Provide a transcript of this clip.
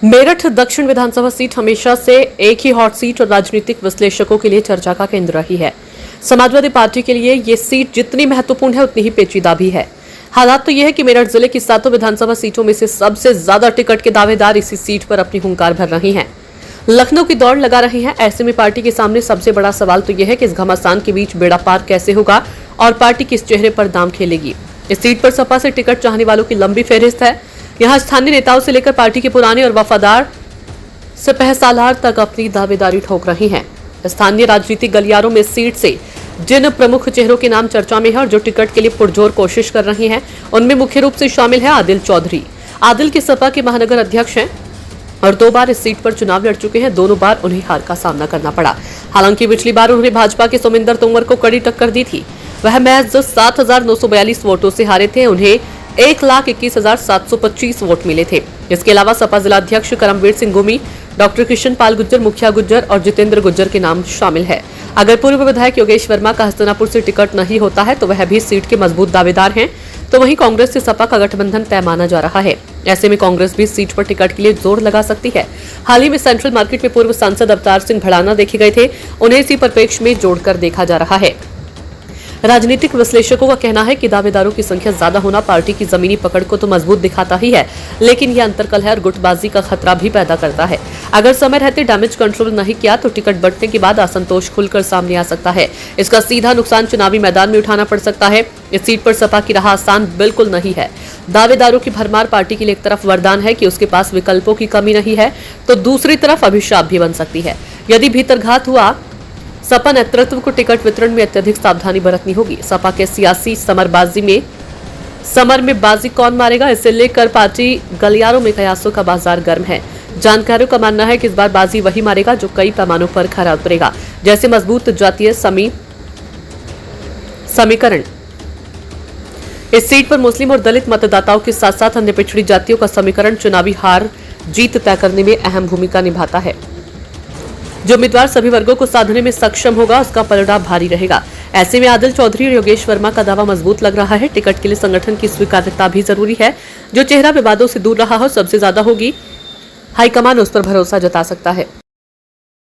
मेरठ दक्षिण विधानसभा सीट हमेशा से एक ही हॉट सीट और राजनीतिक विश्लेषकों के लिए चर्चा का केंद्र रही है। समाजवादी पार्टी के लिए ये सीट जितनी महत्वपूर्ण है उतनी ही पेचीदा भी है। हालात तो यह है कि मेरठ जिले की 7 विधानसभा सीटों में से सबसे ज्यादा टिकट के दावेदार इसी सीट पर अपनी हुंकार भर रही हैं। लखनऊ की दौड़ लगा रही हैं। ऐसे में पार्टी के सामने सबसे बड़ा सवाल तो यह है कि इस घमासान के बीच बेड़ा पार कैसे होगा और पार्टी किस चेहरे पर दाम खेलेगी। इस सीट पर सपा से टिकट चाहने वालों की लंबी फहरिस्त है। यहाँ स्थानीय नेताओं से लेकर पार्टी के पुराने और वफादार सिपहसालार तक अपनी दावेदारी ठोक रही हैं। स्थानीय राजनीतिक गलियारों में सीट से जिन प्रमुख चेहरों के नाम चर्चा में है और जो टिकट के लिए पुरजोर कोशिश कर रहे हैं, उनमें मुख्य रूप से शामिल है आदिल चौधरी। आदिल के सपा के महानगर अध्यक्ष हैं और 2 बार इस सीट पर चुनाव लड़ चुके हैं। दोनों बार उन्हें हार का सामना करना पड़ा। हालांकि पिछली बार उन्होंने भाजपा के सोमिंदर तोमर को कड़ी टक्कर दी थी। वह महज 7,942 वोटों से हारे थे। उन्हें 1,21,725 वोट मिले थे। इसके अलावा सपा जिलाध्यक्ष करमवीर सिंह गुमी, डॉक्टर कृष्ण पाल गुज्जर, मुखिया गुज्जर और जितेंद्र गुज्जर के नाम शामिल है। अगर पूर्व विधायक योगेश वर्मा का हस्तिनापुर से टिकट नहीं होता है तो वह भी सीट के मजबूत दावेदार हैं। तो वहीं कांग्रेस से सपा का गठबंधन तय माना जा रहा है। ऐसे में कांग्रेस भी सीट पर टिकट के लिए जोर लगा सकती है। हाल ही में सेंट्रल मार्केट में पूर्व सांसद अवतार सिंह भड़ाना देखे गए थे। उन्हें इसी परिप्रेक्ष्य में जोड़कर देखा जा रहा है। राजनीतिक विश्लेषकों का कहना है कि दावेदारों की संख्या ज्यादा होना पार्टी की जमीनी पकड़ को तो मजबूत दिखाता ही है, लेकिन यह अंतरकलह और गुटबाजी का खतरा भी पैदा करता है। अगर समय रहते डैमेज कंट्रोल नहीं किया तो टिकट बंटने के बाद असंतोष खुलकर सामने आ सकता है। इसका सीधा नुकसान चुनावी मैदान में उठाना पड़ सकता है। इस सीट पर सपा की राह आसान बिल्कुल नहीं है। दावेदारों की भरमार पार्टी के लिए एक तरफ वरदान है कि उसके पास विकल्पों की कमी नहीं है, तो दूसरी तरफ अभिशाप भी बन सकती है। यदि भीतरघात हुआ, सपा नेतृत्व को टिकट वितरण में अत्यधिक सावधानी बरतनी होगी। सपा के सियासी समर में बाजी कौन मारेगा, इसे लेकर पार्टी गलियारों में कयासों का बाजार गर्म है। जानकारों का मानना है कि इस बार बाजी वही मारेगा जो कई पैमानों पर खरा उतरेगा, जैसे मजबूत जातीय समीकरण। इस सीट पर मुस्लिम और दलित मतदाताओं के साथ साथ अन्य पिछड़ी जातियों का समीकरण चुनावी हार जीत तय करने में अहम भूमिका निभाता है। जो उम्मीदवार सभी वर्गों को साधने में सक्षम होगा उसका पलड़ा भारी रहेगा। ऐसे में आदिल चौधरी और योगेश वर्मा का दावा मजबूत लग रहा है। टिकट के लिए संगठन की स्वीकार्यता भी जरूरी है। जो चेहरा विवादों से दूर रहा हो, सबसे ज्यादा होगी हाईकमान उस पर भरोसा जता सकता है।